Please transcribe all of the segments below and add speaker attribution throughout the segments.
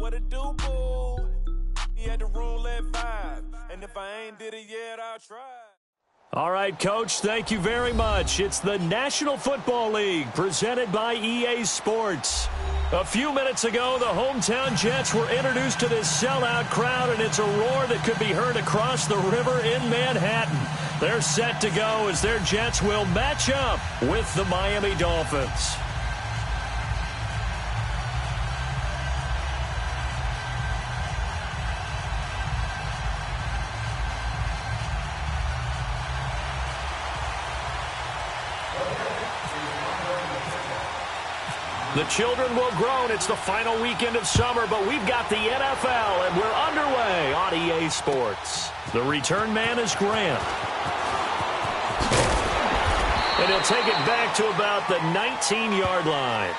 Speaker 1: what it do, boo? He had the roulette vibe, and if I ain't did it yet, I'll try.
Speaker 2: All right, Coach, thank you very much. It's the National Football League presented by EA Sports. A few minutes ago, the hometown Jets were introduced to this sellout crowd, and it's a roar that could be heard across the river in Manhattan. They're set to go as their Jets will match up with the Miami Dolphins. The children will groan. It's the final weekend of summer, but we've got the NFL, and we're underway on EA Sports. The return man is Grant. And he'll take it back to about the 19-yard line.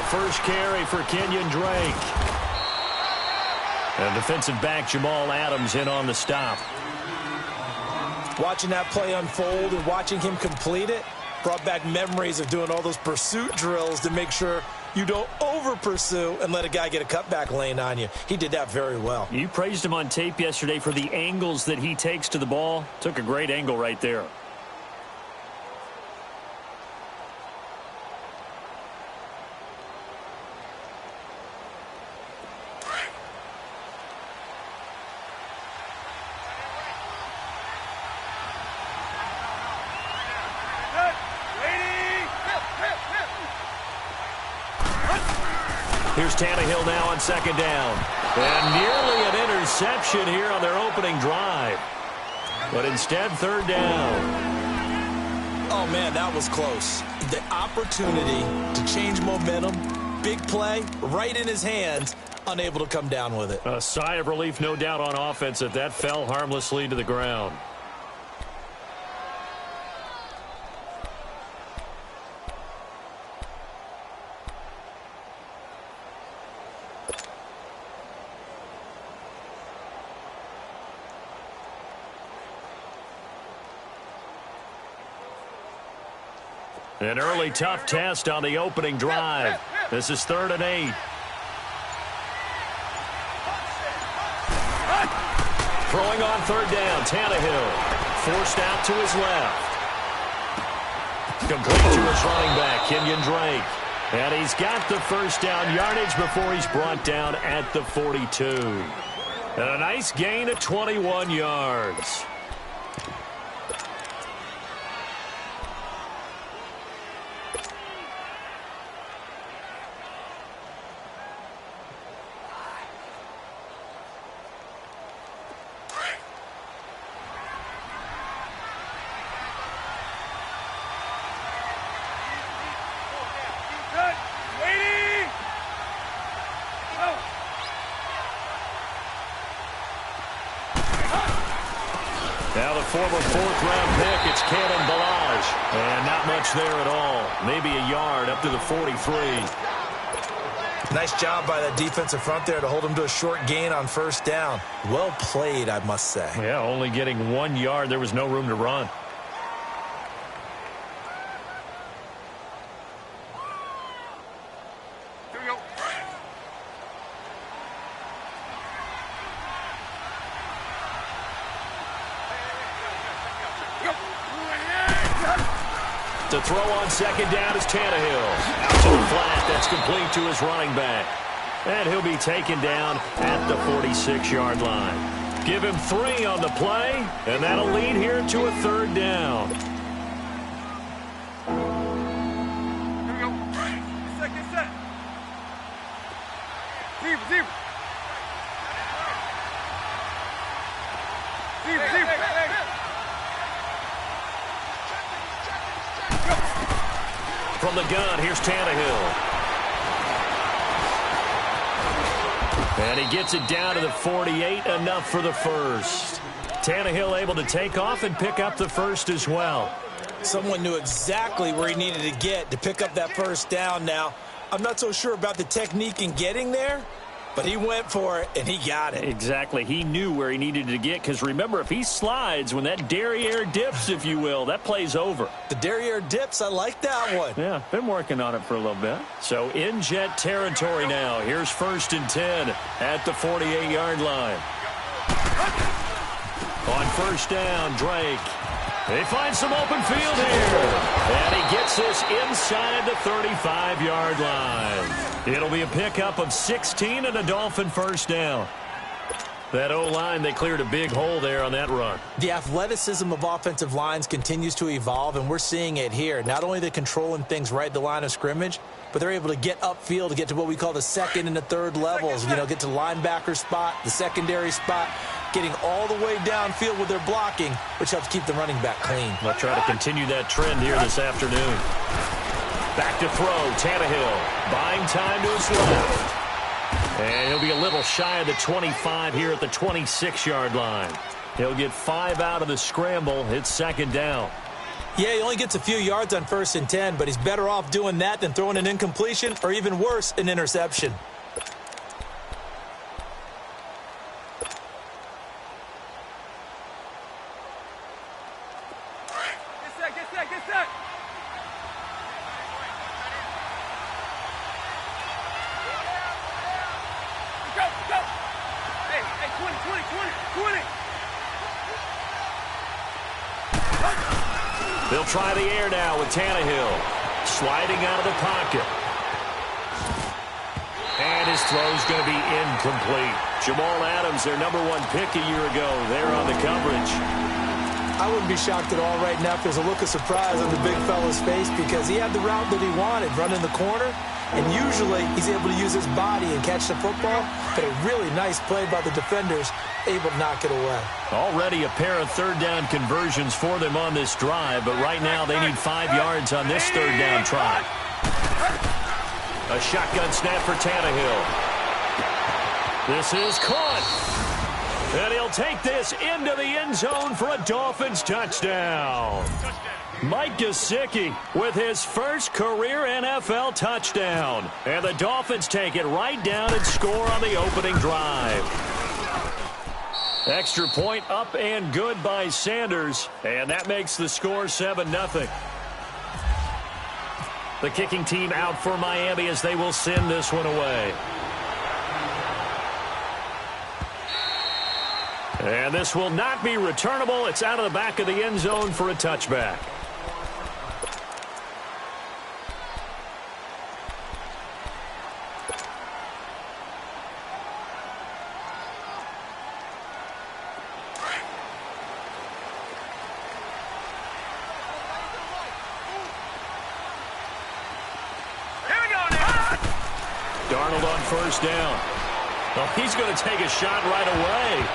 Speaker 2: First carry for Kenyon Drake. And defensive back Jamal Adams in on the stop.
Speaker 3: Watching that play unfold and watching him complete it brought back memories of doing all those pursuit drills to make sure you don't over-pursue and let a guy get a cutback lane on you. He did that very well.
Speaker 2: You praised him on tape yesterday for the angles that he takes to the ball. Took a great angle right there. Here's Tannehill now on second down. And nearly an interception here on their opening drive. But instead, third down.
Speaker 3: Oh, man, that was close. The opportunity to change momentum, big play, right in his hands, unable to come down with it.
Speaker 2: A sigh of relief, no doubt, on offense that fell harmlessly to the ground. An early tough test on the opening drive. This is 3rd and 8. Throwing on third down, Tannehill. Forced out to his left. Complete to his running back, Kenyon Drake. And he's got the first down yardage before he's brought down at the 42. And a nice gain of 21 yards. Now the former 4th-round pick, it's Cannon Balaj. And not much there at all. Maybe a yard up to the 43.
Speaker 3: Nice job by that defensive front there to hold him to a short gain on first down. Well played, I must say.
Speaker 2: Yeah, only getting 1 yard. There was no room to run. To throw on second down is Tannehill. Out to the flat. That's complete to his running back. And he'll be taken down at the 46-yard line. Give him 3 on the play, and that'll lead here to a 3rd down.
Speaker 4: Here we go. Second set. Zero.
Speaker 2: From the gun, here's Tannehill. And he gets it down to the 48, enough for the first. Tannehill able to take off and pick up the first as well.
Speaker 3: Someone knew exactly where he needed to get to pick up that first down now. I'm not so sure about the technique in getting there, but he went for it, and he got it.
Speaker 2: Exactly. He knew where he needed to get, because remember, if he slides, when that derriere dips, if you will, that play's over.
Speaker 3: The derriere dips, I like that one.
Speaker 2: Yeah, been working on it for a little bit. So in Jet territory now. Here's 1st and 10 at the 48-yard line. On 1st down, Drake. They find some open field here. And he gets this inside the 35-yard line. It'll be a pickup of 16 and a Dolphin 1st down. That O-line, they cleared a big hole there on that run.
Speaker 3: The athleticism of offensive lines continues to evolve, and we're seeing it here. Not only are they controlling things right at the line of scrimmage, but they're able to get upfield to get to what we call the 2nd and the 3rd levels. You know, get to the linebacker spot, the secondary spot, getting all the way downfield with their blocking, which helps keep the running back clean.
Speaker 2: They'll try to continue that trend here this afternoon. Back to throw, Tannehill. Buying time to his left. And he'll be a little shy of the 25 here at the 26-yard line. He'll get 5 out of the scramble. It's 2nd down.
Speaker 3: Yeah, he only gets a few yards on 1st and 10, but he's better off doing that than throwing an incompletion or, even worse, an interception.
Speaker 4: Get set. Go. Hey, 20.
Speaker 2: They'll try the air now with Tannehill. Sliding out of the pocket. And his throw's going to be incomplete. Jamal Adams, their #1 pick a year ago, there on the coverage.
Speaker 3: I wouldn't be shocked at all right now if there's a look of surprise on the big fella's face, because he had the route that he wanted, running the corner, and usually he's able to use his body and catch the football, but a really nice play by the defenders, able to knock it away.
Speaker 2: Already a pair of 3rd down conversions for them on this drive, but right now they need 5 yards on this 3rd down try. A shotgun snap for Tannehill. This is caught. And he'll take this into the end zone for a Dolphins touchdown. Mike Gesicki with his first career NFL touchdown. And the Dolphins take it right down and score on the opening drive. Extra point up and good by Sanders. And that makes the score 7-0. The kicking team out for Miami as they will send this one away. And this will not be returnable. It's out of the back of the end zone for a touchback. Darnold on 1st down. Oh, he's going to take a shot right away.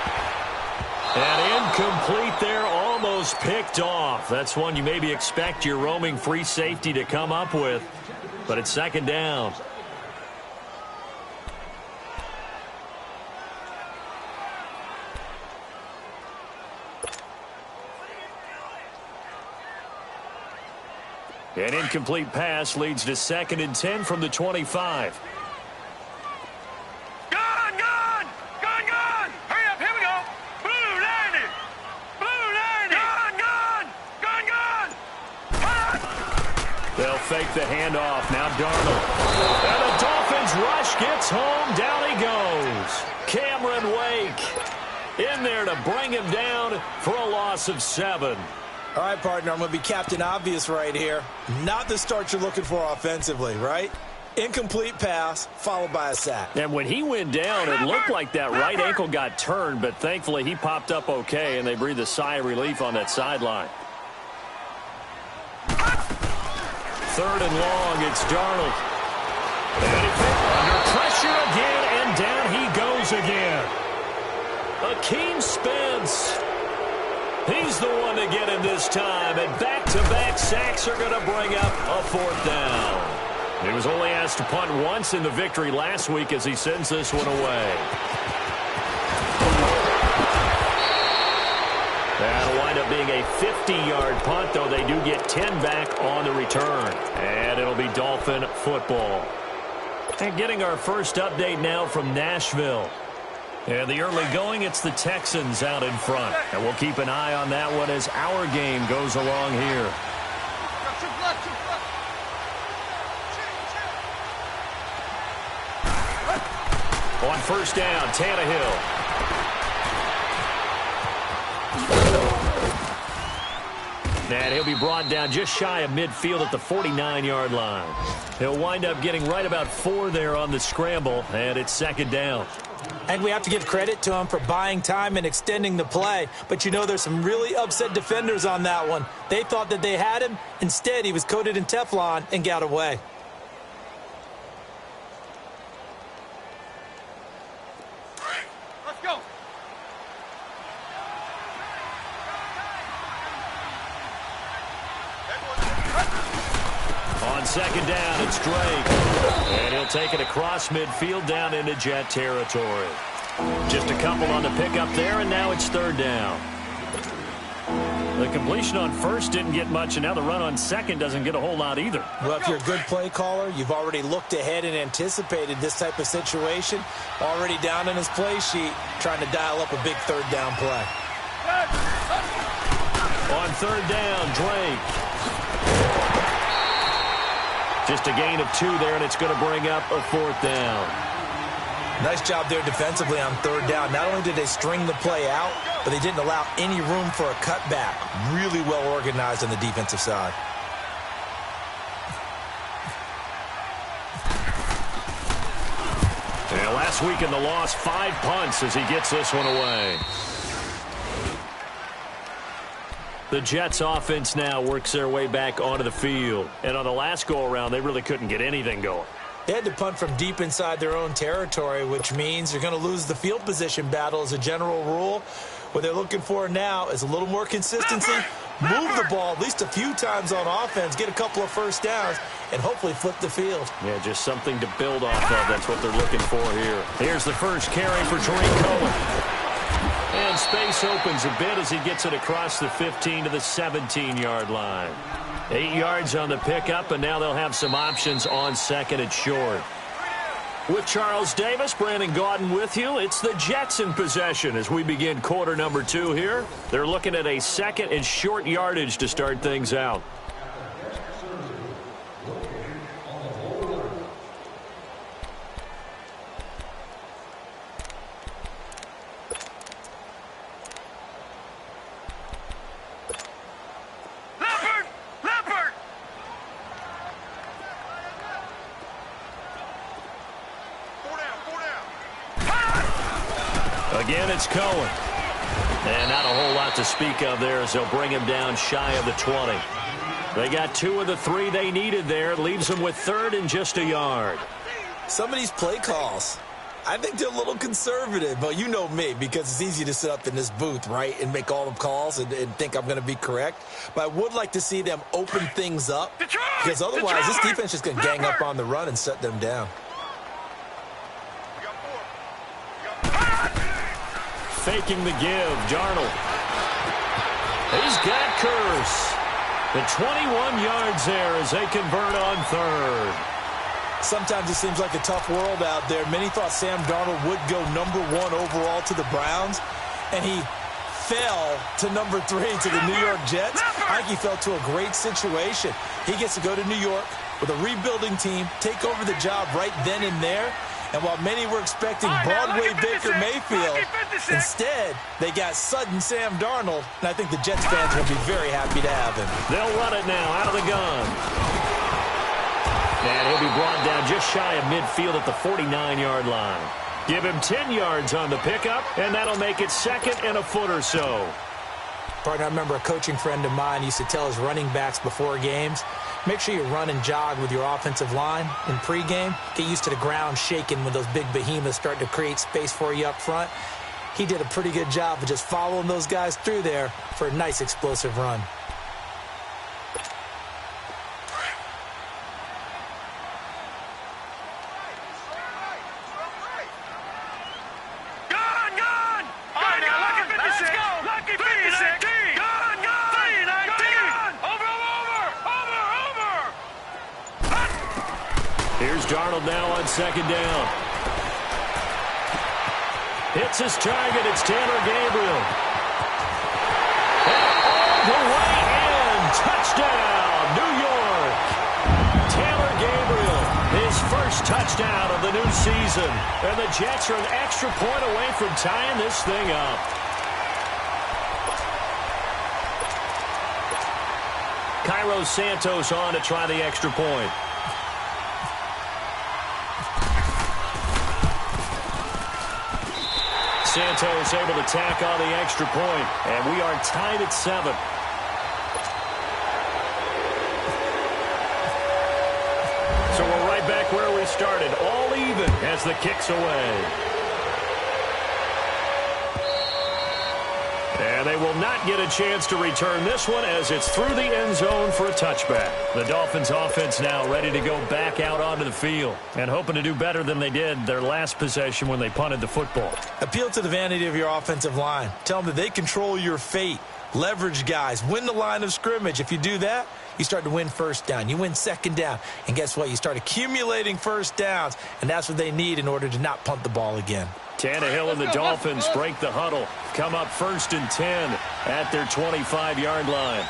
Speaker 2: And incomplete there, almost picked off. That's one you maybe expect your roaming free safety to come up with. But it's 2nd down. An incomplete pass leads to 2nd and 10 from the 25. They'll fake the handoff. Now Darnold. And the Dolphins rush gets home. Down he goes. Cameron Wake in there to bring him down for a loss of 7.
Speaker 3: All right, partner, I'm going to be Captain Obvious right here. Not the start you're looking for offensively, right? Incomplete pass followed by a sack.
Speaker 2: And when he went down, it looked like that right ankle got turned, but thankfully he popped up okay, and they breathed a sigh of relief on that sideline. 3rd and long, it's Darnold. And under pressure again, and down he goes again. Akeem Spence. He He's the one to get him this time, and back-to-back sacks are going to bring up a 4th down. He was only asked to punt once in the victory last week as he sends this one away. That'll wind up being a 50-yard punt, though they do get 10 back on the return. And it'll be Dolphin football. And getting our first update now from Nashville. And the early going, it's the Texans out in front. And we'll keep an eye on that one as our game goes along here. On first down, Tannehill. And he'll be brought down just shy of midfield at the 49-yard line. He'll wind up getting right about 4 there on the scramble, and it's 2nd down.
Speaker 3: I think we have to give credit to him for buying time and extending the play. But you know there's some really upset defenders on that one. They thought that they had him. Instead, he was coated in Teflon and got away.
Speaker 4: Let's go.
Speaker 2: On 2nd down, it's Drake. And he'll take it across midfield down into Jet territory. Just a couple on the pickup there, and now it's 3rd down. The completion on first didn't get much, and now the run on second doesn't get a whole lot either.
Speaker 3: Well, if you're a good play caller, you've already looked ahead and anticipated this type of situation. Already down in his play sheet, trying to dial up a big 3rd down play.
Speaker 2: On 3rd down, Drake. Just a gain of 2 there, and it's going to bring up a 4th down.
Speaker 3: Nice job there defensively on 3rd down. Not only did they string the play out, but they didn't allow any room for a cutback. Really well organized on the defensive side.
Speaker 2: And last week in the loss, 5 punts as he gets this one away. The Jets offense now works their way back onto the field. And on the last go-around, they really couldn't get anything going.
Speaker 3: They had to punt from deep inside their own territory, which means you're going to lose the field position battle as a general rule. What they're looking for now is a little more consistency, move the ball at least a few times on offense, get a couple of first downs, and hopefully flip the field.
Speaker 2: Yeah, just something to build off of. That's what they're looking for here. Here's the first carry for Tariq Cohen. And space opens a bit as he gets it across the 15 to the 17-yard line. 8 yards on the pickup, and now they'll have some options on 2nd and short. With Charles Davis, Brandon Gaudin with you. It's the Jets in possession as we begin quarter number 2 here. They're looking at a 2nd and short yardage to start things out. Again, it's Cohen. And not a whole lot to speak of there as they'll bring him down shy of the 20. They got 2 of the 3 they needed there. It leaves them with 3rd and just a yard.
Speaker 3: Some of these play calls, I think they're a little conservative. But you know me, because it's easy to sit up in this booth, right, and make all the calls and think I'm going to be correct. But I would like to see them open things up, because otherwise this defense is going to gang up on the run and shut them down.
Speaker 2: Faking the give, Darnold. He's got Curse. The 21 yards there as they convert on 3rd.
Speaker 3: Sometimes it seems like a tough world out there. Many thought Sam Darnold would go number 1 overall to the Browns, and he fell to number 3 to the New York Jets. I think he fell to a great situation. He gets to go to New York with a rebuilding team, take over the job right then and there. And while many were expecting Broadway Baker Mayfield, instead, they got sudden Sam Darnold, and I think the Jets fans will be very happy to have him.
Speaker 2: They'll run it now out of the gun. And he'll be brought down just shy of midfield at the 49-yard line. Give him 10 yards on the pickup, and that'll make it 2nd and a foot or so.
Speaker 3: Partner, I remember a coaching friend of mine used to tell his running backs before games, make sure you run and jog with your offensive line in pregame. Get used to the ground shaking when those big behemoths start to create space for you up front. He did a pretty good job of just following those guys through there for a nice explosive run.
Speaker 2: Here's Darnold now on second down. Hits his target. It's Taylor Gabriel. And all the way in. Touchdown, New York. Taylor Gabriel, his first touchdown of the new season. And the Jets are an extra point away from tying this thing up. Cairo Santos on to try the extra point. Santos able to tack on the extra point, and we are tied at 7. So we're right back where we started, all even as the kick's away. And they will not get a chance to return this one as it's through the end zone for a touchback. The Dolphins offense now ready to go back out onto the field and hoping to do better than they did their last possession when they punted the football.
Speaker 3: Appeal to the vanity of your offensive line. Tell them that they control your fate. Leverage guys. Win the line of scrimmage. If you do that, you start to win first down. You win second down. And guess what? You start accumulating first downs, and that's what they need in order to not punt the ball again.
Speaker 2: Tannehill and the Dolphins break the huddle. Come up 1st and 10 at their 25-yard line.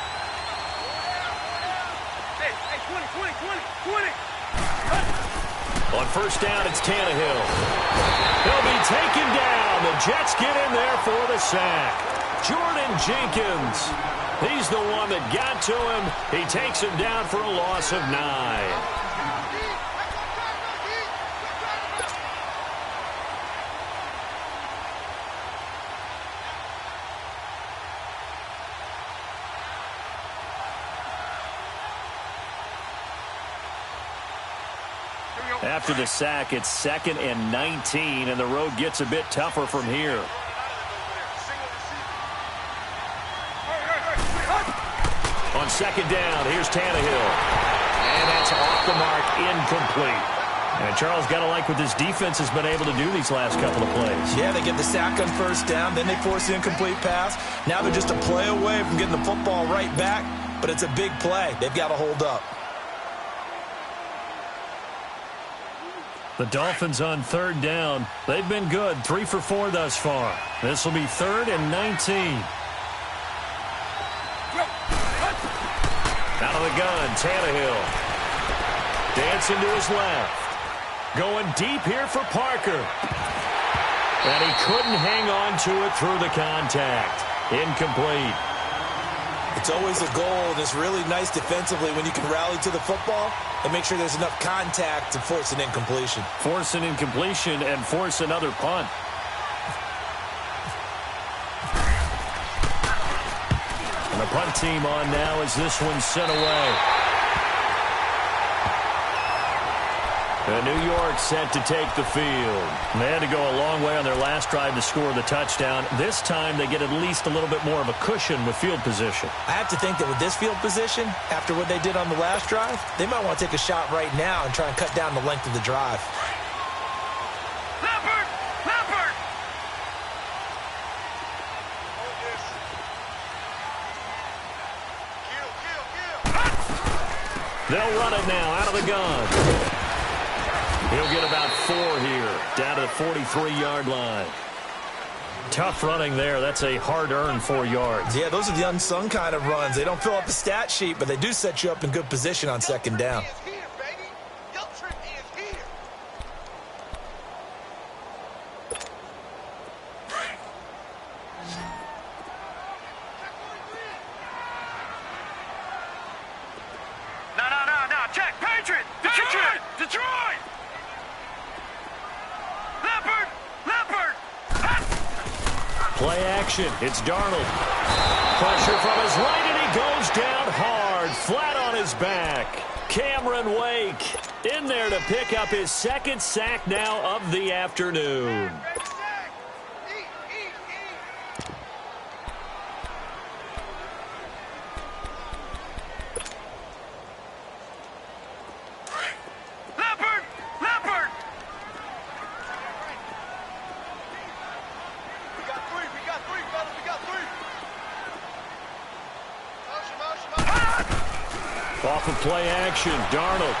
Speaker 4: Hey, 20.
Speaker 2: On first down, it's Tannehill. He'll be taken down. The Jets get in there for the sack. Jordan Jenkins. He's the one that got to him. He takes him down for a loss of 9. After the sack, it's 2nd and 19, and the road gets a bit tougher from here. On second down, here's Tannehill. And that's off the mark, incomplete. And Charles, got to like what this defense has been able to do these last couple of plays.
Speaker 3: Yeah, they get the sack on first down, then they force the incomplete pass. Now they're just a play away from getting the football right back, but it's a big play. They've got to hold up.
Speaker 2: The Dolphins on third down. They've been good, 3 for 4 thus far. This will be 3rd and 19. Out of the gun, Tannehill. Dancing to his left. Going deep here for Parker. And he couldn't hang on to it through the contact. Incomplete.
Speaker 3: It's always a goal, and it's really nice defensively when you can rally to the football and make sure there's enough contact to force an incompletion.
Speaker 2: Force an incompletion and force another punt. And the punt team on now as this one's sent away. And New York set to take the field. They had to go a long way on their last drive to score the touchdown. This time they get at least a little bit more of a cushion with field position.
Speaker 3: I have to think that with this field position, after what they did on the last drive, they might want to take a shot right now and try and cut down the length of the drive.
Speaker 4: Leopard!
Speaker 2: They'll run it now out of the gun. He'll get about 4 here, down to the 43-yard line. Tough running there. That's a hard-earned 4 yards.
Speaker 3: Yeah, those are the unsung kind of runs. They don't fill up the stat sheet, but they do set you up in good position on second down.
Speaker 4: No, check, Patriot! Detroit! Leopard!
Speaker 2: Play action. It's Darnold. Pressure from his right, and he goes down hard, flat on his back. Cameron Wake in there to pick up his 2nd sack now of the afternoon. Off of play action, Darnold.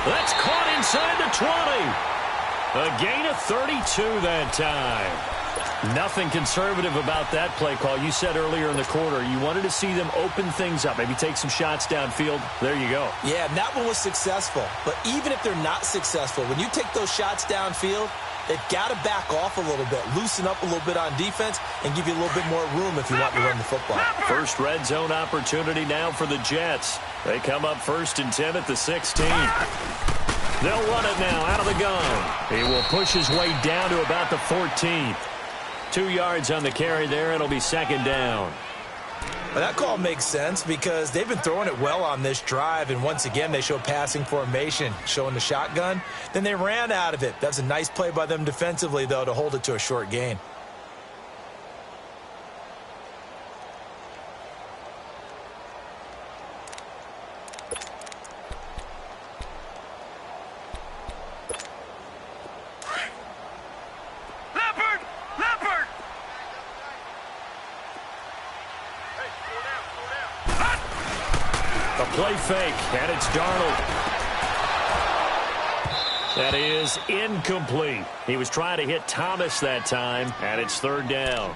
Speaker 2: That's caught inside the 20. A gain of 32 that time. Nothing conservative about that play call. You said earlier in the quarter you wanted to see them open things up, maybe take some shots downfield. There you go.
Speaker 3: Yeah, and that one was successful. But even if they're not successful, when you take those shots downfield, they've got to back off a little bit, loosen up a little bit on defense, and give you a little bit more room if you want to run the football.
Speaker 2: First red zone opportunity now for the Jets. They come up 1st and 10 at the 16. They'll run it now out of the gun. He will push his way down to about the 14th. 2 yards on the carry there. It'll be 2nd down.
Speaker 3: Well, that call makes sense because they've been throwing it well on this drive, and once again they show passing formation, showing the shotgun. Then they ran out of it. That's a nice play by them defensively, though, to hold it to a short gain.
Speaker 2: Play fake, and it's Darnold. That is incomplete. He was trying to hit Thomas that time, and it's 3rd down.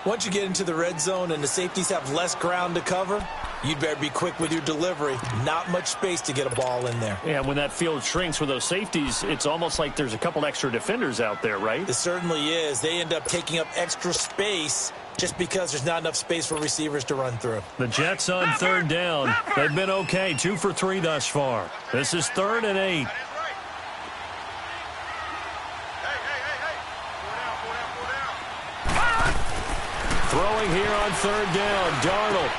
Speaker 3: Once you get into the red zone and the safeties have less ground to cover, you'd better be quick with your delivery. Not much space to get a ball in there.
Speaker 2: Yeah, when that field shrinks with those safeties, it's almost like there's a couple extra defenders out there, right?
Speaker 3: It certainly is. They end up taking up extra space just because there's not enough space for receivers to run through.
Speaker 2: The Jets on 3rd down. They've been okay, 2 for 3 thus far. This is 3rd and 8. Throwing here on 3rd down, Darnold.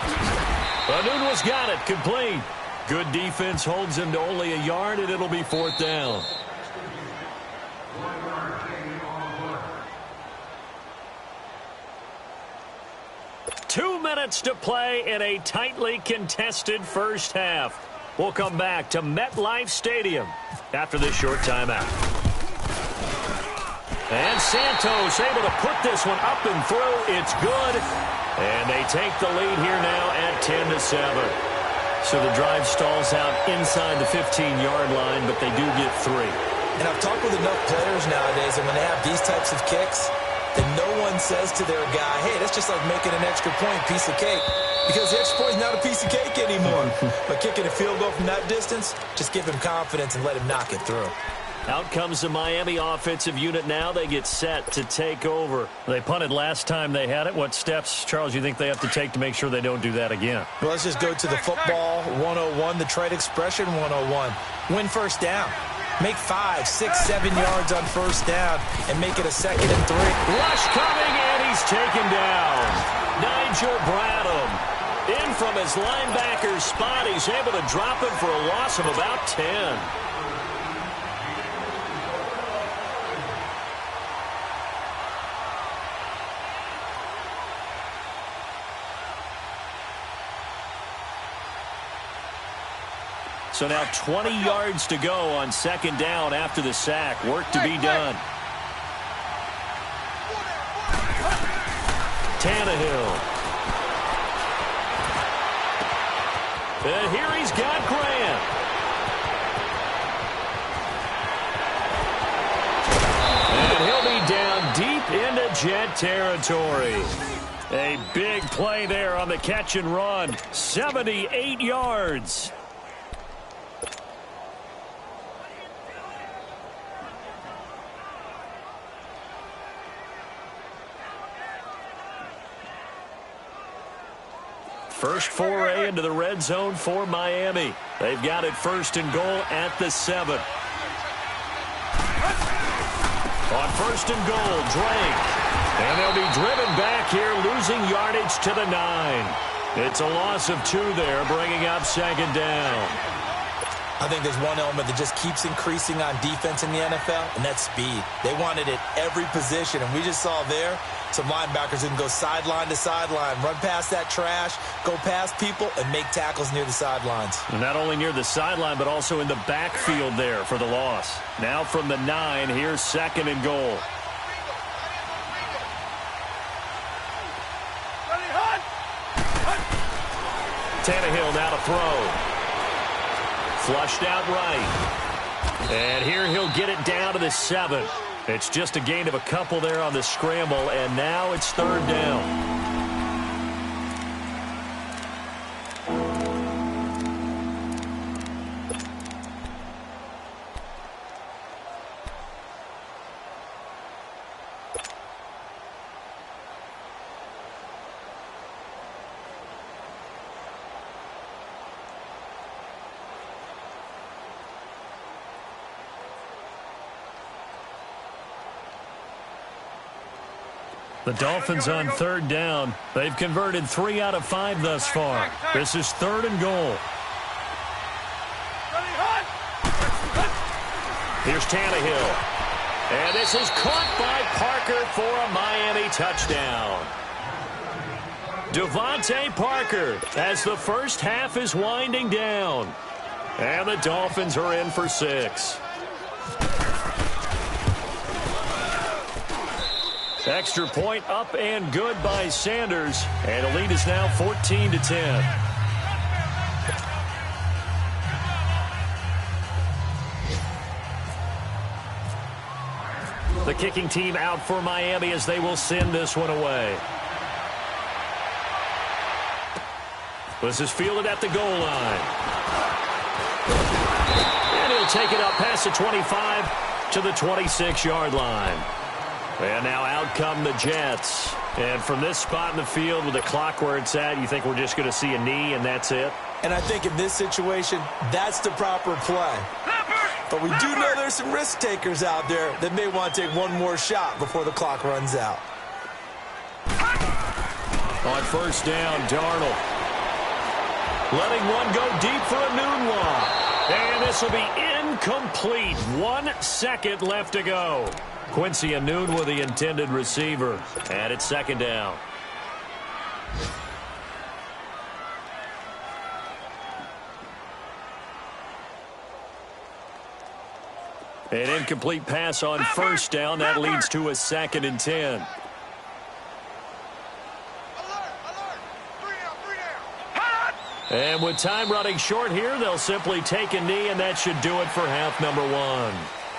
Speaker 2: Anunwa's got it, complete. Good defense holds him to only a yard, and it'll be 4th down. Two minutes to play in a tightly contested first half. We'll come back to MetLife Stadium after this short timeout. And Santos able to put this one up and through. It's good. And they take the lead here now at 10-7. So the drive stalls out inside the 15-yard line, but they do get 3.
Speaker 3: And I've talked with enough players nowadays, and when they have these types of kicks, then no one says to their guy, hey, that's just like making an extra point, piece of cake. Because the extra point is not a piece of cake anymore. But kicking a field goal from that distance, just give him confidence and let him knock it through.
Speaker 2: Out comes the Miami offensive unit now. They get set to take over. They punted last time they had it. What steps, Charles, you think they have to take to make sure they don't do that again?
Speaker 3: Well, let's just go to the football 101, the trade expression 101. Win first down. Make 5, 6, 7 yards on first down and make it a 2nd and 3.
Speaker 2: Rush coming, and he's taken down. Nigel Bradham in from his linebacker spot. He's able to drop him for a loss of about 10. So now 20 yards to go on 2nd down after the sack. Work to be done. Tannehill. And here he's got Grant. And he'll be down deep into Jet territory. A big play there on the catch and run. 78 yards. First foray into the red zone for Miami. They've got it 1st and goal at the 7. On 1st and goal, Drake. And they'll be driven back here, losing yardage to the 9. It's a loss of 2 there, bringing up 2nd down.
Speaker 3: I think there's one element that just keeps increasing on defense in the NFL, and that's speed. They want it at every position, and we just saw there some linebackers who can go sideline to sideline, run past that trash, go past people, and make tackles near the sidelines.
Speaker 2: And not only near the sideline, but also in the backfield there for the loss. Now from the 9, here's 2nd and goal. Tannehill now to throw. Flushed out right. And here he'll get it down to the 7. It's just a gain of a couple there on the scramble, and now it's 3rd down. The Dolphins on 3rd down. They've converted 3 out of 5 thus far. This is 3rd and goal. Here's Tannehill. And this is caught by Parker for a Miami touchdown. Devontae Parker as the first half is winding down. And the Dolphins are in for 6. Extra point up and good by Sanders. And the lead is now 14-10. The kicking team out for Miami as they will send this one away. This is fielded at the goal line. And he'll take it up past the 25 to the 26-yard line. And now out come the Jets. And from this spot in the field with the clock where it's at, you think we're just going to see a knee and that's it?
Speaker 3: And I think in this situation, that's the proper play. But we do know there's some risk takers out there that may want to take one more shot before the clock runs out.
Speaker 2: On 1st down, Darnold. Letting one go deep for a Nunwa. And this will be incomplete. 1 second left to go. Quincy Enunwa, the intended receiver. And it's 2nd down. An incomplete pass on 1st down. That leads to a 2nd and 10. And with time running short here, they'll simply take a knee, and that should do it for half number 1.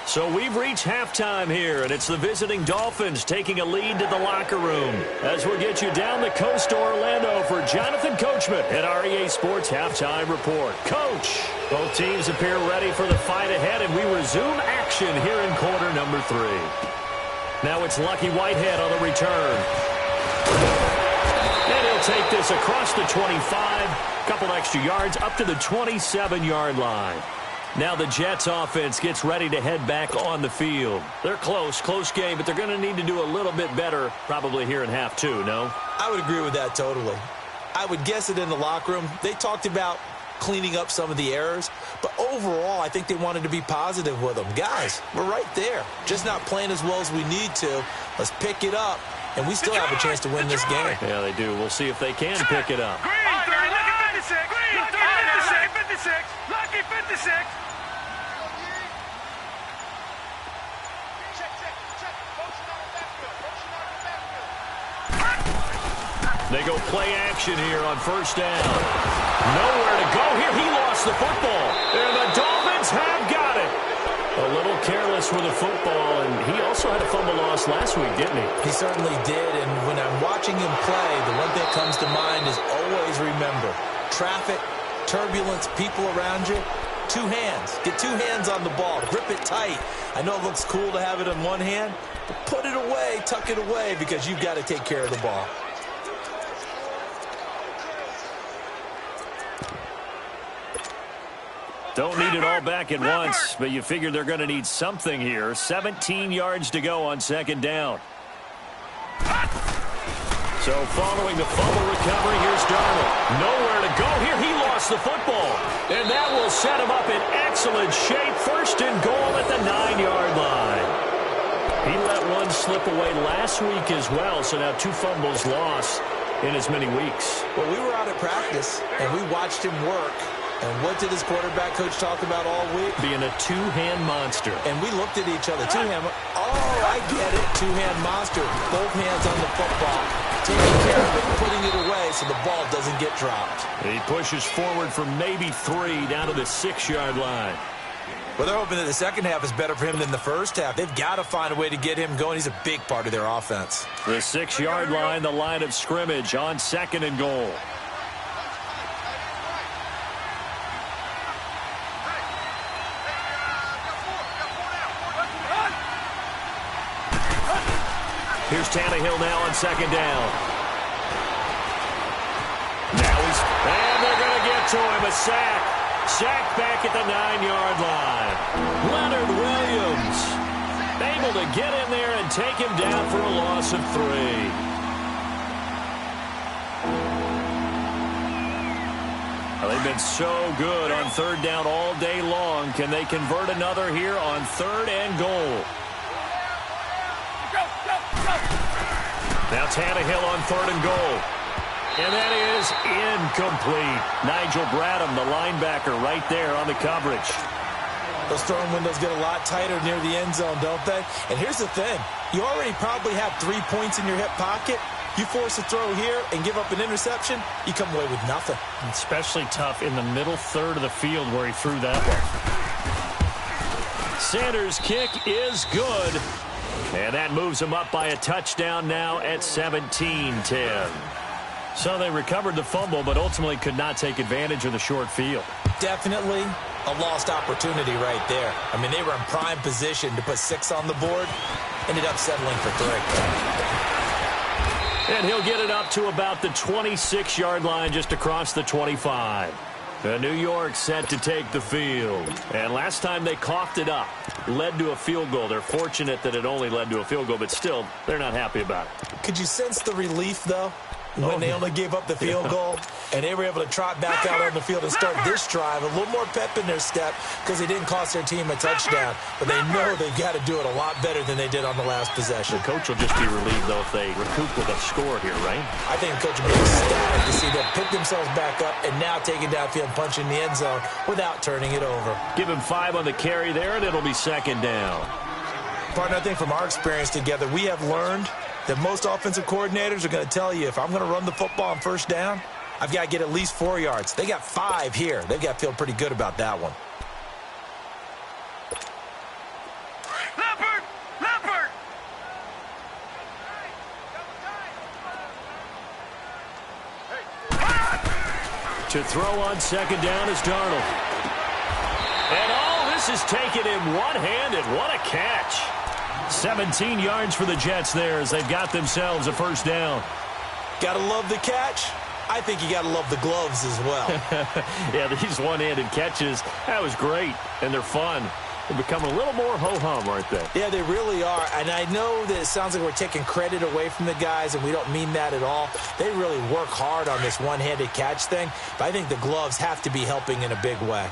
Speaker 2: So we've reached halftime here, and it's the visiting Dolphins taking a lead to the locker room. As we'll get you down the coast to Orlando for Jonathan Coachman at our EA Sports Halftime Report. Coach, both teams appear ready for the fight ahead, and we resume action here in quarter number 3. Now it's Lucky Whitehead on the return. And he'll take this across the 25, couple extra yards up to the 27-yard line. Now the Jets offense gets ready to head back on the field. They're close game, but they're going to need to do a little bit better probably here in half 2, no?
Speaker 3: I would agree with that totally. I would guess it in the locker room. They talked about cleaning up some of the errors, but overall I think they wanted to be positive with them. Guys, we're right there. Just not playing as well as we need to. Let's pick it up, and we still have a chance to win this game.
Speaker 2: Yeah, they do. We'll see if they can pick it up.
Speaker 4: Lucky 56. Lucky 56. Lucky 56.
Speaker 2: They go play action here on 1st down. Nowhere to go here. He lost the football. And the Dolphins have got it. A little careless with the football, and he also had a fumble loss last week, didn't he?
Speaker 3: He certainly did, and when I'm watching him play, the one thing that comes to mind is always remember, traffic, turbulence, people around you, 2 hands. Get 2 hands on the ball. Grip it tight. I know it looks cool to have it in one hand, but put it away, tuck it away, because you've got to take care of the ball.
Speaker 2: Don't need it all back at once, but you figure they're going to need something here. 17 yards to go on 2nd down. So following the fumble recovery, here's Darnold. Nowhere to go here. He lost the football. And that will set him up in excellent shape. 1st and goal at the 9-yard line. He let one slip away last week as well, so now 2 fumbles lost in as many weeks.
Speaker 3: Well, we were out at practice, and we watched him work. And what did his quarterback coach talk about all week?
Speaker 2: Being a 2-hand monster.
Speaker 3: And we looked at each other. 2-hand. Oh, I get it. 2-hand monster. Both hands on the football. Taking care of it, putting it away so the ball doesn't get dropped.
Speaker 2: He pushes forward for maybe 3 down to the 6-yard line.
Speaker 3: Well, they're hoping that the second half is better for him than the first half. They've got to find a way to get him going. He's a big part of their offense.
Speaker 2: The 6-yard line, the line of scrimmage on 2nd and goal. Here's Tannehill now on 2nd down. And they're going to get to him. A sack. Sack back at the 9-yard line. Leonard Williams able to get in there and take him down for a loss of 3. Well, they've been so good on 3rd down all day long. Can they convert another here on 3rd and goal? Now Tannehill on 3rd and goal. And that is incomplete. Nigel Bradham, the linebacker, right there on the coverage.
Speaker 3: Those throwing windows get a lot tighter near the end zone, don't they? And here's the thing. You already probably have 3 points in your hip pocket. You force a throw here and give up an interception, you come away with nothing.
Speaker 5: Especially tough in the middle third of the field where he threw that one.
Speaker 2: Sanders' kick is good. And that moves him up by a touchdown now at 17-10.
Speaker 5: So they recovered the fumble, but ultimately could not take advantage of the short field.
Speaker 3: Definitely a lost opportunity right there. I mean, they were in prime position to put 6 on the board. Ended up settling for 3.
Speaker 2: And he'll get it up to about the 26-yard line just across the 25. New York set to take the field. And last time they coughed it up, led to a field goal. They're fortunate that it only led to a field goal, but still, they're not happy about it.
Speaker 3: Could you sense the relief, though, when they only gave up the field goal and they were able to trot back out on the field and start this drive? A little more pep in their step because they didn't cost their team a touchdown, but they know they've got to do it a lot better than they did on the last possession.
Speaker 2: The coach will just be relieved, though, if they recoup with a score here, right?
Speaker 3: I think the coach will be ecstatic to see them pick themselves back up and now take it downfield and punch in the end zone without turning it over.
Speaker 2: Give him 5 on the carry there, and it'll be 2nd down.
Speaker 3: Partner, I think from our experience together, we have learned that most offensive coordinators are going to tell you, if I'm going to run the football on 1st down, I've got to get at least 4 yards. They got 5 here. They've got to feel pretty good about that one.
Speaker 4: Leopard!
Speaker 2: To throw on 2nd down is Darnold. And all this is taken in one-handed. What a catch. 17 yards for the Jets there as they've got themselves a 1st down.
Speaker 3: Got to love the catch. I think you got to love the gloves as well.
Speaker 2: Yeah, these one-handed catches, that was great, and they're fun. They're becoming a little more ho-hum, aren't they?
Speaker 3: Yeah, they really are. And I know that it sounds like we're taking credit away from the guys, and we don't mean that at all. They really work hard on this one-handed catch thing, but I think the gloves have to be helping in a big way.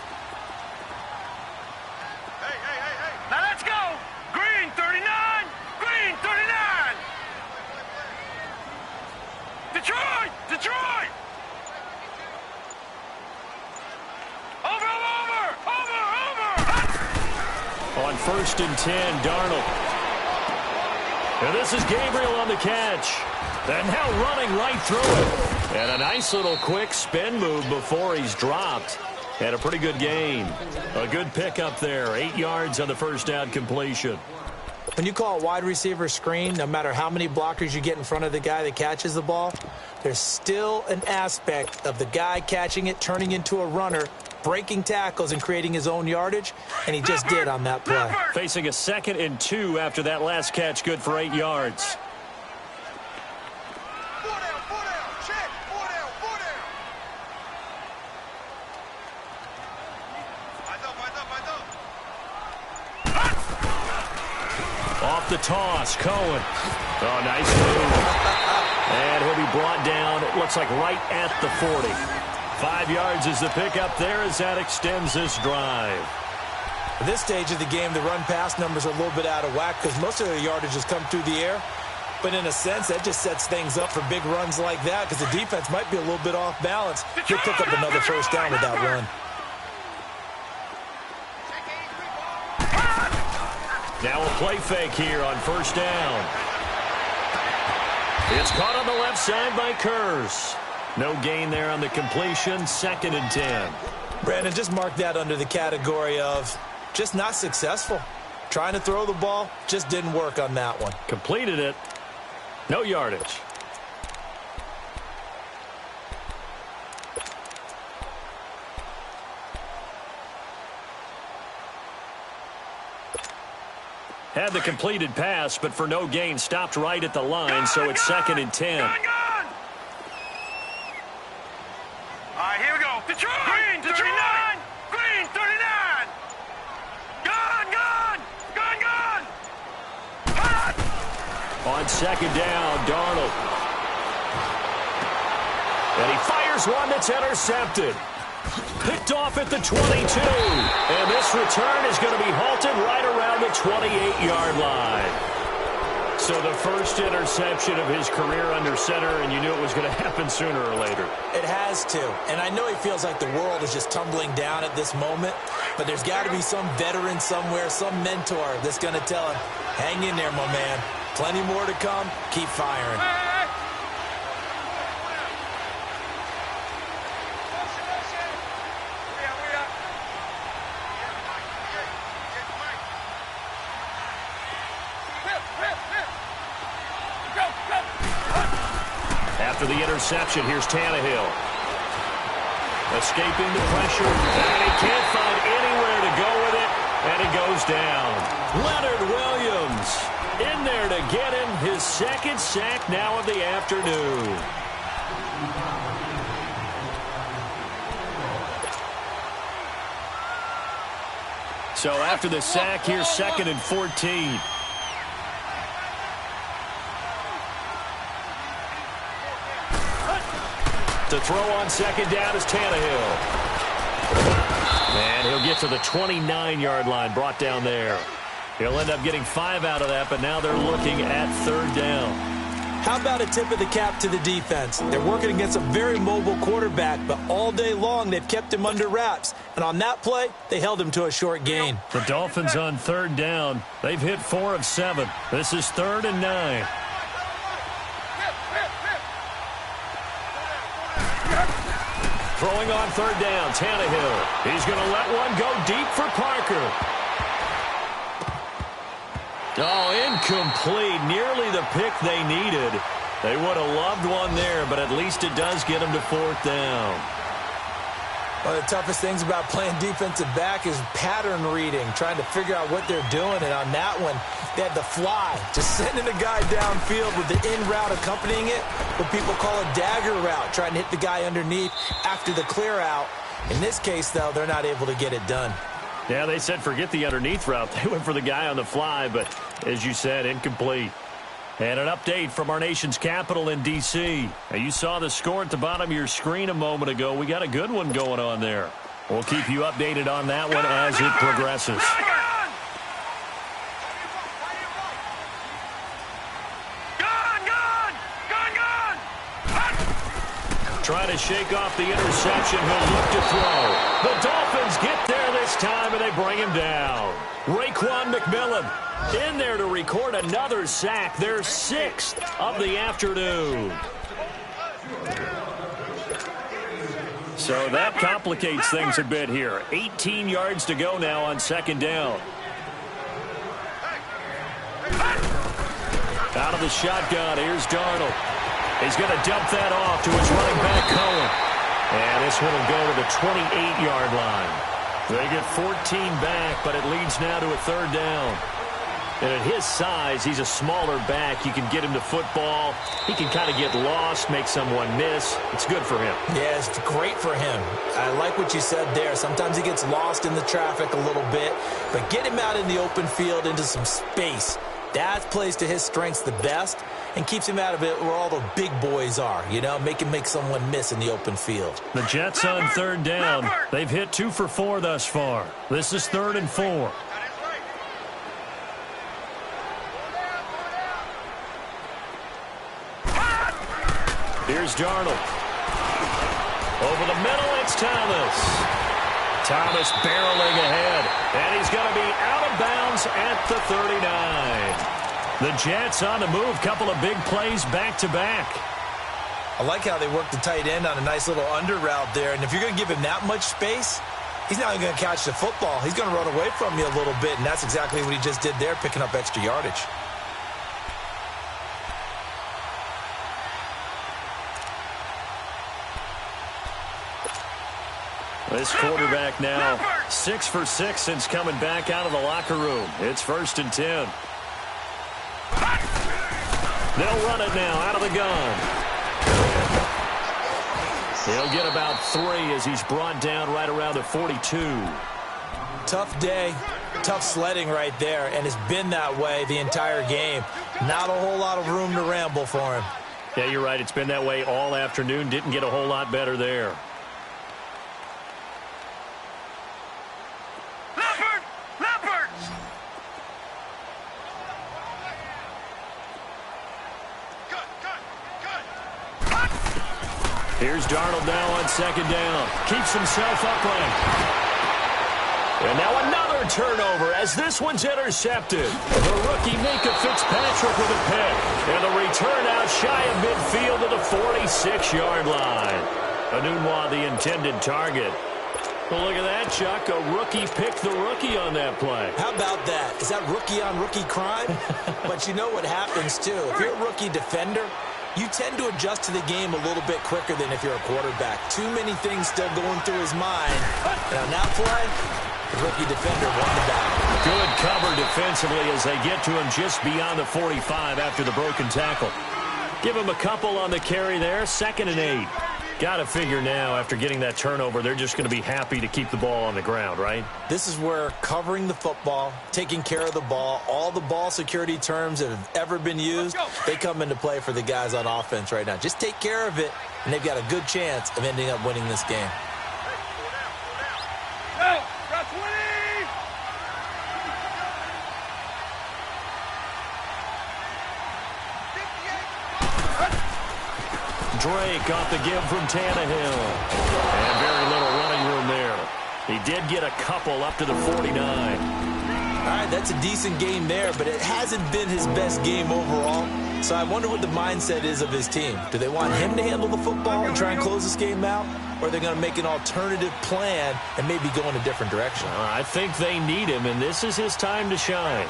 Speaker 4: Now let's go! Green 39! Green 39! Detroit! Detroit! Over!
Speaker 2: On 1st and 10, Darnold. And this is Gabriel on the catch. And now running right through it. And a nice little quick spin move before he's dropped. And a pretty good gain. A good pickup there. 8 yards on the 1st down completion.
Speaker 3: When you call a wide receiver screen, no matter how many blockers you get in front of the guy that catches the ball, there's still an aspect of the guy catching it, turning into a runner, breaking tackles and creating his own yardage, and he just did on that play.
Speaker 2: Facing a 2nd and 2 after that last catch, good for 8 yards. Off the toss, Cohen. Oh, nice move. And he'll be brought down, it looks like right at the 40. 5 yards is the pickup there as that extends this drive.
Speaker 3: At this stage of the game, the run-pass numbers are a little bit out of whack because most of their yardage has come through the air. But in a sense, that just sets things up for big runs like that because the defense might be a little bit off balance. He'll pick up another 1st down with that run.
Speaker 2: Now a play fake here on 1st down. It's caught on the left side by Kurz. No gain there on the completion. 2nd and 10.
Speaker 3: Brandon, just mark that under the category of just not successful. Trying to throw the ball, just didn't work on that one.
Speaker 2: Completed it. No yardage. Had the completed pass, but for no gain, stopped right at the line, so it's 2nd and 10.
Speaker 4: All right, here we go. Detroit! Green, 39! Green, 39! Gone! Hot!
Speaker 2: On 2nd down, Darnold. And he fires one that's intercepted. Picked off at the 22. And this return is going to be halted right around the 28-yard line. So the first interception of his career under center, and you knew it was going to happen sooner or later.
Speaker 3: It has to. And I know he feels like the world is just tumbling down at this moment, but there's got to be some veteran somewhere, some mentor that's going to tell him, hang in there, my man. Plenty more to come. Keep firing.
Speaker 2: After the interception, here's Tannehill. Escaping the pressure, and he can't find anywhere to go with it, and it goes down. Leonard Williams in there to get him his 2nd sack now of the afternoon. So after the sack, here's 2nd and 14. To throw on 2nd down is Tannehill. And he'll get to the 29-yard line, brought down there. He'll end up getting 5 out of that, but now they're looking at 3rd down.
Speaker 3: How about a tip of the cap to the defense? They're working against a very mobile quarterback, but all day long they've kept him under wraps. And on that play, they held him to a short gain.
Speaker 2: The Dolphins on 3rd down. They've hit 4 of 7. This is 3rd and 9. Throwing on 3rd down, Tannehill. He's going to let one go deep for Parker. Oh, incomplete. Nearly the pick they needed. They would have loved one there, but at least it does get them to 4th down.
Speaker 3: One of the toughest things about playing defensive back is pattern reading, trying to figure out what they're doing. And on that one, they had the fly, just sending a guy downfield with the in route accompanying it, what people call a dagger route, trying to hit the guy underneath after the clear out. In this case, though, they're not able to get it done.
Speaker 2: Yeah, they said forget the underneath route. They went for the guy on the fly, but as you said, incomplete. And an update from our nation's capital in D.C. Now, you saw the score at the bottom of your screen a moment ago. We got a good one going on there. We'll keep you updated on that one as it progresses. Trying to shake off the interception. He'll look to throw. The Dolphins get there this time, and they bring him down. Raekwon McMillan in there to record another sack. Their 6th of the afternoon. So that complicates things a bit here. 18 yards to go now on 2nd down. Out of the shotgun, here's Darnold. He's going to dump that off to his running back, Cohen. And this one will go to the 28-yard line. They get 14 back, but it leads now to a 3rd down. And at his size, he's a smaller back. You can get him to football. He can kind of get lost, make someone miss. It's good for him.
Speaker 3: Yeah, it's great for him. I like what you said there. Sometimes he gets lost in the traffic a little bit, but get him out in the open field into some space. That plays to his strengths the best and keeps him out of it where all the big boys are, you know, make someone miss in the open field.
Speaker 2: The Jets on 3rd down. They've hit 2 for 4 thus far. This is 3rd and 4. Here's Darnold. Over the middle, it's Thomas. Thomas barreling ahead, and he's going to be out of bounds at the 39. The Jets on the move, couple of big plays back-to-back.
Speaker 3: I like how they work the tight end on a nice little under route there. And if you're going to give him that much space, he's not even going to catch the football. He's going to run away from you a little bit, and that's exactly what he just did there, picking up extra yardage.
Speaker 2: This quarterback now 6 for 6 since coming back out of the locker room. It's 1st and 10. They'll run it now out of the gun. He'll get about 3 as he's brought down right around the 42.
Speaker 3: Tough day, tough sledding right there, and it's been that way the entire game. Not a whole lot of room to ramble for him.
Speaker 2: Yeah, you're right. It's been that way all afternoon. Didn't get a whole lot better there. Here's Darnold now on 2nd down. Keeps himself upright. And now another turnover as this one's intercepted. The rookie Minka Fitzpatrick with a pick. And the return out shy of midfield to the 46-yard line. Anunwa, the intended target. Well, look at that, Chuck. A rookie picked the rookie on that play.
Speaker 3: How about that? Is that rookie-on-rookie crime? But you know what happens, too. If you're a rookie defender, you tend to adjust to the game a little bit quicker than if you're a quarterback. Too many things still going through his mind. And on that play, the rookie defender won the battle.
Speaker 2: Good cover defensively as they get to him just beyond the 45 after the broken tackle. Give him a couple on the carry there. 2nd and 8. Got to figure now, after getting that turnover, they're just going to be happy to keep the ball on the ground, right?
Speaker 3: This is where covering the football, taking care of the ball, all the ball security terms that have ever been used, they come into play for the guys on offense right now. Just take care of it, and they've got a good chance of ending up winning this game.
Speaker 2: Drake off the give from Tannehill. And very little running room there. He did get a couple up to the 49.
Speaker 3: All right, that's a decent game there, but it hasn't been his best game overall. So I wonder what the mindset is of his team. Do they want him to handle the football and try and close this game out? Or are they going to make an alternative plan and maybe go in a different direction?
Speaker 2: I think they need him, and this is his time to shine.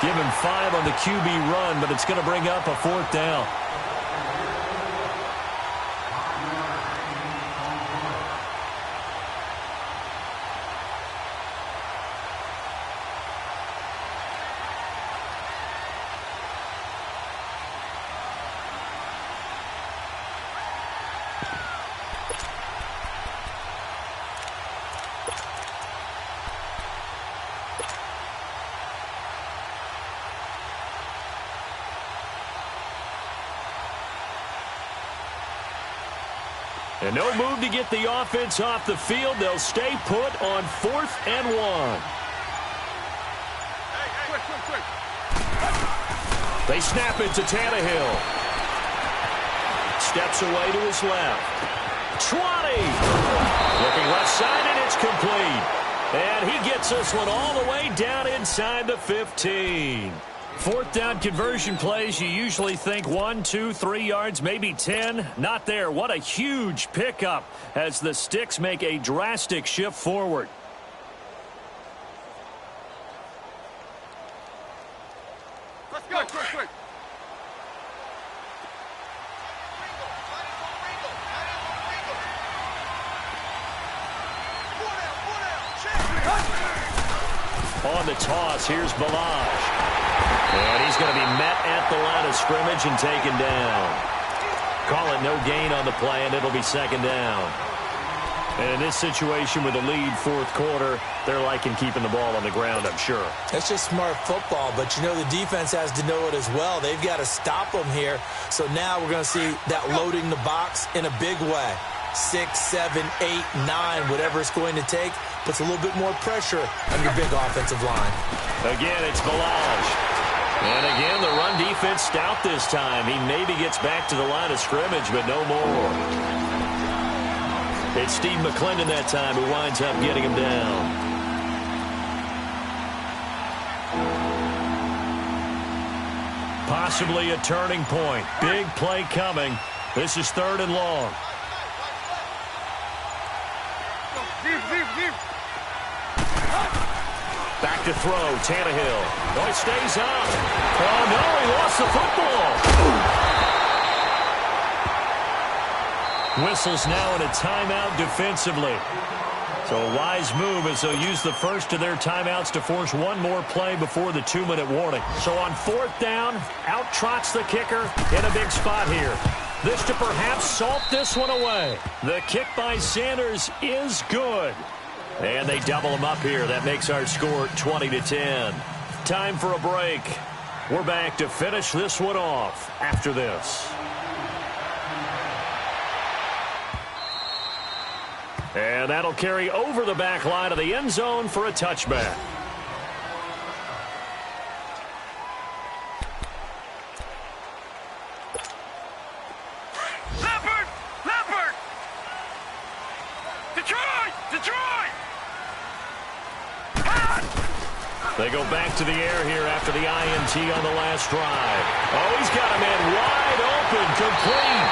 Speaker 2: Give him 5 on the QB run, but it's going to bring up a 4th down. And no move to get the offense off the field. They'll stay put on 4th and 1. They snap it to Tannehill. Steps away to his left. 20. Looking left side, and it's complete. And he gets this one all the way down inside the 15. 4th down conversion plays, you usually think 1, 2, 3 yards, maybe 10. Not there. What a huge pickup as the Sticks make a drastic shift forward.
Speaker 4: Let's go, quick.
Speaker 2: On the toss, here's Ballazz. And he's going to be met at the line of scrimmage and taken down. Call it no gain on the play, and it'll be 2nd down. And in this situation with a lead 4th quarter, they're liking keeping the ball on the ground, I'm sure.
Speaker 3: That's just smart football, but you know the defense has to know it as well. They've got to stop them here. So now we're going to see that loading the box in a big way. 6, 7, 8, 9, whatever it's going to take, puts a little bit more pressure on your big offensive line.
Speaker 2: Again, it's Ballazz. And again, the run defense stout this time. He maybe gets back to the line of scrimmage, but no more. It's Steve McClendon that time who winds up getting him down. Possibly a turning point. Big play coming. This is 3rd and long. Back to throw. Tannehill. Oh, he stays up. Oh, no, he lost the football. Whistles now in a timeout defensively. So a wise move as they'll use the first of their timeouts to force one more play before the 2-minute warning. So on 4th down, out trots the kicker in a big spot here. This to perhaps salt this one away. The kick by Sanders is good. And they double him up here. That makes our score 20-10. Time for a break. We're back to finish this one off after this. And that'll carry over the back line of the end zone for a touchback.
Speaker 4: Leopard! Detroit!
Speaker 2: They go back to the air here after the INT on the last drive. Oh, he's got a man wide open, complete.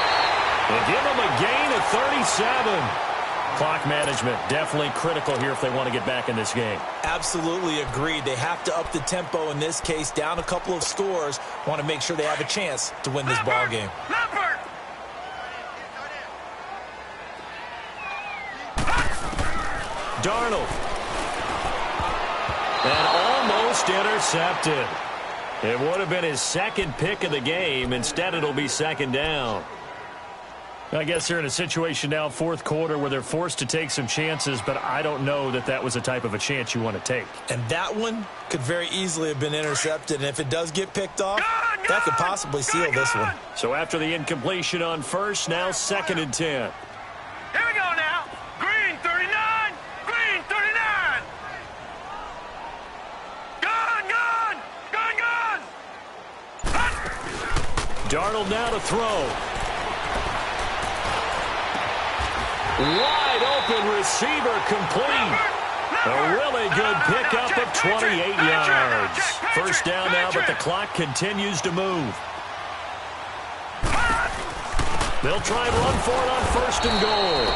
Speaker 2: They give him a gain of 37. Clock management definitely critical here if they want to get back in this game.
Speaker 3: Absolutely agreed. They have to up the tempo in this case, down a couple of scores. Want to make sure they have a chance to win this ball game.
Speaker 2: Darnold. And almost intercepted. It would have been his 2nd pick of the game. Instead, it'll be 2nd down. I guess they're in a situation now, 4th quarter, where they're forced to take some chances, but I don't know that that was the type of a chance you want to take.
Speaker 3: And that one could very easily have been intercepted, and if it does get picked off, that could possibly seal this one.
Speaker 2: So after the incompletion on 1st, now 2nd and 10.
Speaker 4: Here we go now. Green 39. Green 39. Gun.
Speaker 2: Darnold now to throw. Wide open receiver complete. A really good pickup of 28 yards. 1st down now, but the clock continues to move. They'll try and run for it on 1st and goal.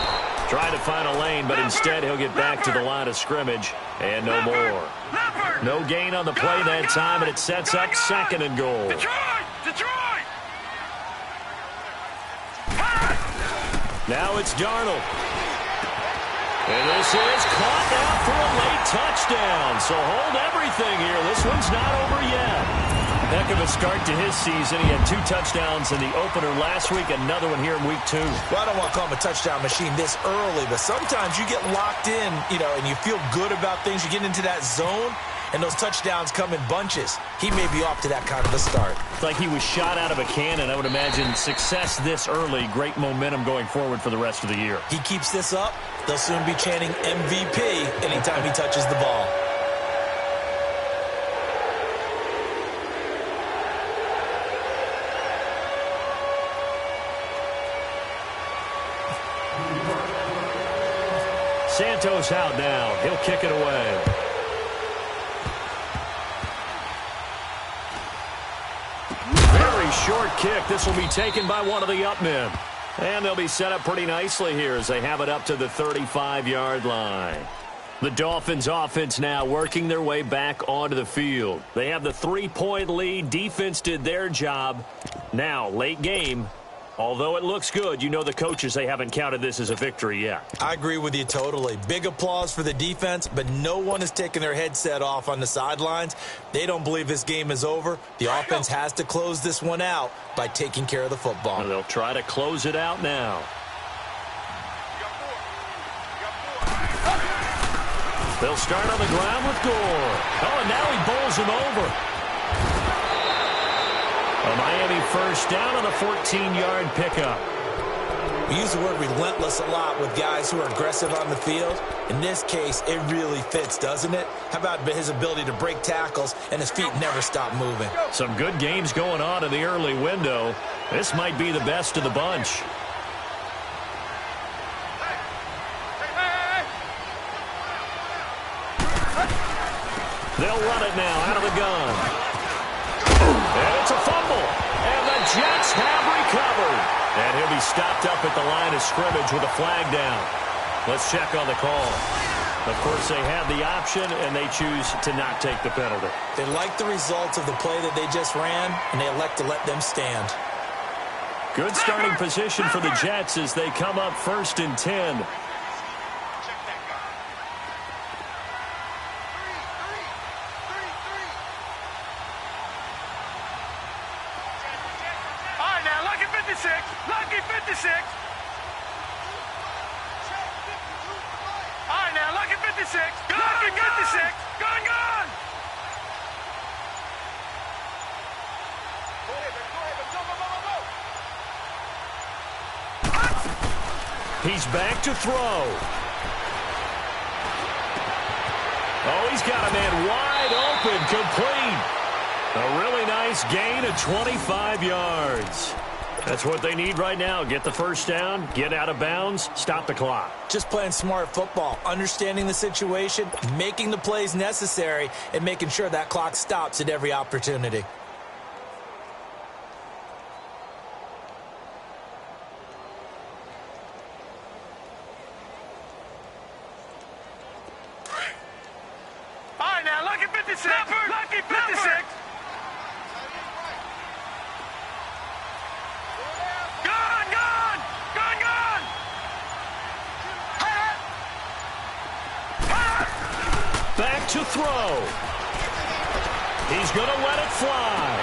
Speaker 2: Try to find a lane, but instead he'll get back to the line of scrimmage. And no more. No gain on the play that time, and it sets up 2nd and goal.
Speaker 4: Detroit!
Speaker 2: Now it's Darnold. And this is caught now for a late touchdown. So hold everything here. This one's not over yet. Heck of a start to his season. He had 2 touchdowns in the opener last week, another one here in week 2.
Speaker 3: Well, I don't want to call him a touchdown machine this early, but sometimes you get locked in, and you feel good about things. You get into that zone, and those touchdowns come in bunches. He may be off to that kind of a start.
Speaker 2: It's like he was shot out of a cannon. I would imagine success this early, great momentum going forward for the rest of the year.
Speaker 3: He keeps this up, they'll soon be chanting MVP anytime he touches the ball.
Speaker 2: Santos out now. He'll kick it away. Very short kick. This will be taken by one of the up men. And they'll be set up pretty nicely here as they have it up to the 35-yard line. The Dolphins offense now working their way back onto the field. They have the 3-point lead. Defense did their job. Now, late game. Although it looks good, the coaches, they haven't counted this as a victory yet.
Speaker 3: I agree with you totally. Big applause for the defense, but no one is taking their headset off on the sidelines. They don't believe this game is over. The offense has to close this one out by taking care of the football.
Speaker 2: And they'll try to close it out now. They'll start on the ground with Gore. Oh, and now he bowls him over. A Miami first down on a 14-yard pickup.
Speaker 3: We use the word relentless a lot with guys who are aggressive on the field. In this case, it really fits, doesn't it? How about his ability to break tackles and his feet never stop moving?
Speaker 2: Some good games going on in the early window. This might be the best of the bunch. They'll run it now out of the gun. And it's a fumble. And the Jets have recovered. And he'll be stopped up at the line of scrimmage with a flag down. Let's check on the call. Of course, they have the option, and they choose to not take the penalty.
Speaker 3: They like the results of the play that they just ran, and they elect to let them stand.
Speaker 2: Good starting position for the Jets as they come up 1st and 10.
Speaker 4: Lucky 56. All right, now, lucky 56. Lucky 56. Gone.
Speaker 2: He's back to throw. Oh, he's got a man wide open, complete. A really nice gain of 25 yards. That's what they need right now. Get the first down, get out of bounds, stop the clock.
Speaker 3: Just playing smart football, understanding the situation, making the plays necessary, and making sure that clock stops at every opportunity.
Speaker 4: All right, now, lucky 56. Lucky 56.
Speaker 2: Back to throw. He's going to let it fly.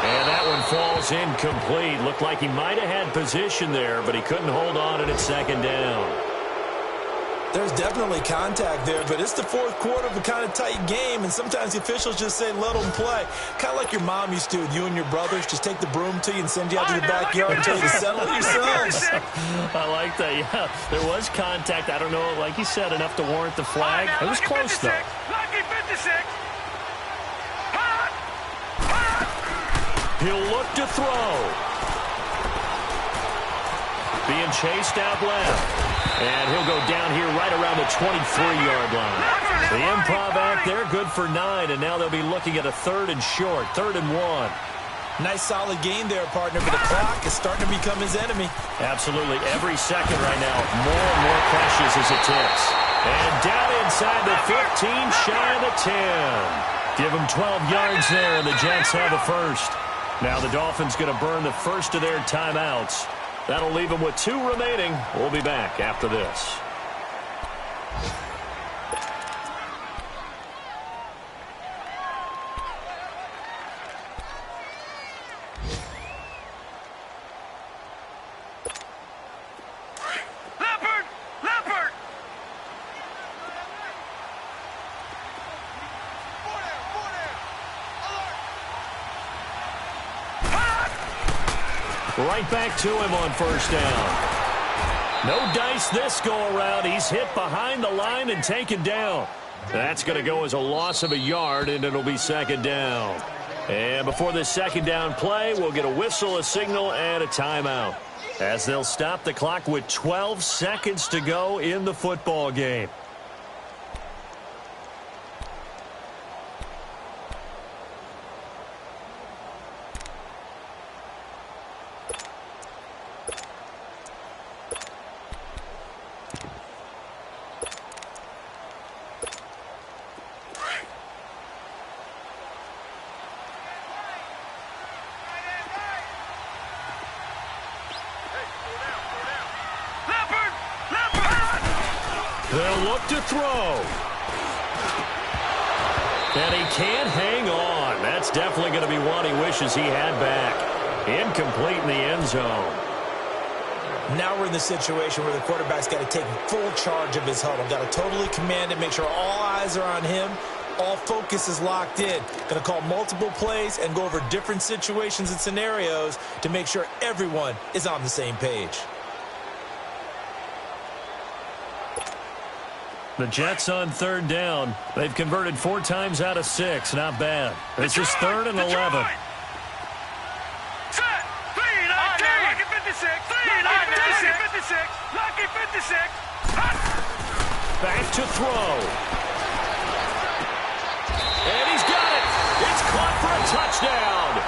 Speaker 2: And that one falls incomplete. Looked like he might have had position there, but he couldn't hold on, and it's 2nd down.
Speaker 3: There's definitely contact there, but it's the 4th quarter of a kind of tight game, and sometimes the officials just say, let them play. Kind of like your mom used to with you and your brothers. Just take the broom to you and send you out to the backyard and tell you to settle it yourselves.
Speaker 2: I like that, yeah. There was contact. I don't know, like you said, enough to warrant the flag. It was close, though.
Speaker 4: Lucky 56.
Speaker 2: He'll look to throw. Being chased out left. And he'll go down here right around the 23-yard line. The improv act there, good for 9, and now they'll be looking at a 3rd and short, 3rd and 1.
Speaker 3: Nice solid game there, partner, but the clock is starting to become his enemy.
Speaker 2: Absolutely. Every second right now, more and more precious as it ticks. And down inside the 15, shy of the 10. Give them 12 yards there, and the Jets have a first. Now the Dolphins going to burn the first of their timeouts. That'll leave them with 2 remaining. We'll be back after this.
Speaker 4: Leopard!
Speaker 2: Right back to him on 1st down. No dice this go-around. He's hit behind the line and taken down. That's going to go as a loss of a yard, and it'll be 2nd down. And before this 2nd down play, we'll get a whistle, a signal, and a timeout, as they'll stop the clock with 12 seconds to go in the football game. They'll look to throw. And he can't hang on. That's definitely going to be one he wishes he had back. Incomplete in the end zone.
Speaker 3: Now we're in the situation where the quarterback's got to take full charge of his huddle. Got to totally command it, make sure all eyes are on him. All focus is locked in. Going to call multiple plays and go over different situations and scenarios to make sure everyone is on the same page.
Speaker 5: The Jets on third down. They've converted 4 times out of 6. Not bad. This is 3rd and 11.
Speaker 4: Set. 3-19. Lucky 56. 3-19. 56. Lucky 56.
Speaker 5: Back to throw. And he's got it. It's caught for a touchdown.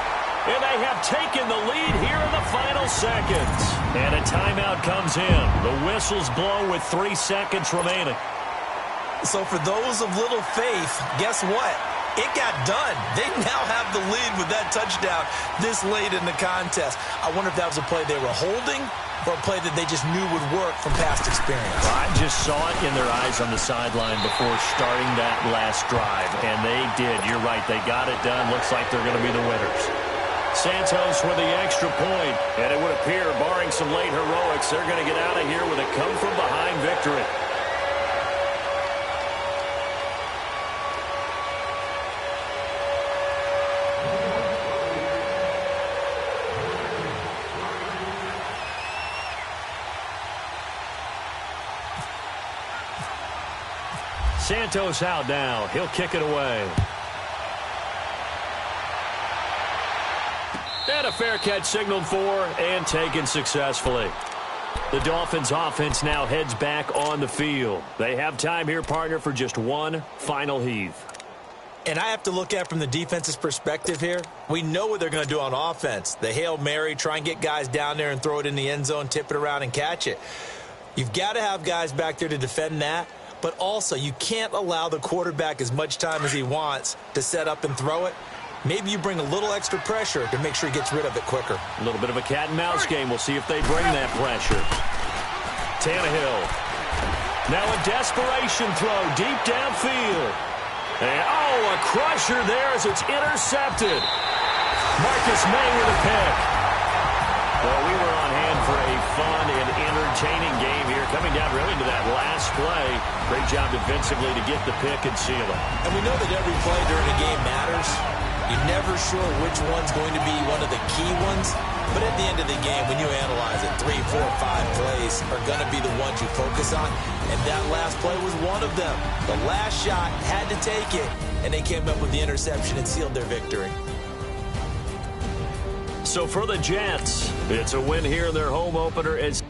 Speaker 5: And they have taken the lead here in the final seconds. And a timeout comes in. The whistles blow with 3 seconds remaining.
Speaker 3: So for those of little faith, guess what? It got done. They now have the lead with that touchdown this late in the contest. I wonder if that was a play they were holding or a play that they just knew would work from past experience.
Speaker 5: I just saw it in their eyes on the sideline before starting that last drive, and they did. You're right. They got it done. Looks like they're going to be the winners. Santos with the extra point, and it would appear, barring some late heroics, they're going to get out of here with a come-from-behind victory. Santos out now. He'll kick it away. And a fair catch signaled for and taken successfully. The Dolphins offense now heads back on the field. They have time here, partner, for just one final heave.
Speaker 3: And I have to look at it from the defense's perspective here. We know what they're going to do on offense. The Hail Mary, try and get guys down there and throw it in the end zone, tip it around and catch it. You've got to have guys back there to defend that. But also, you can't allow the quarterback as much time as he wants to set up and throw it. Maybe you bring a little extra pressure to make sure he gets rid of it quicker.
Speaker 5: A little bit of a cat-and-mouse game. We'll see if they bring that pressure. Tannehill. Now a desperation throw deep downfield. And, a crusher there as it's intercepted. Marcus May with a pick. Well, we were on hand for a fun and entertaining game here, coming down really to that last play. Great job defensively to get the pick and seal it.
Speaker 3: And we know that every play during a game matters. You're never sure which one's going to be one of the key ones. But at the end of the game, when you analyze it, 3, 4, 5 plays are going to be the ones you focus on. And that last play was one of them. The last shot had to take it, and they came up with the interception and sealed their victory.
Speaker 5: So for the Jets, it's a win here in their home opener as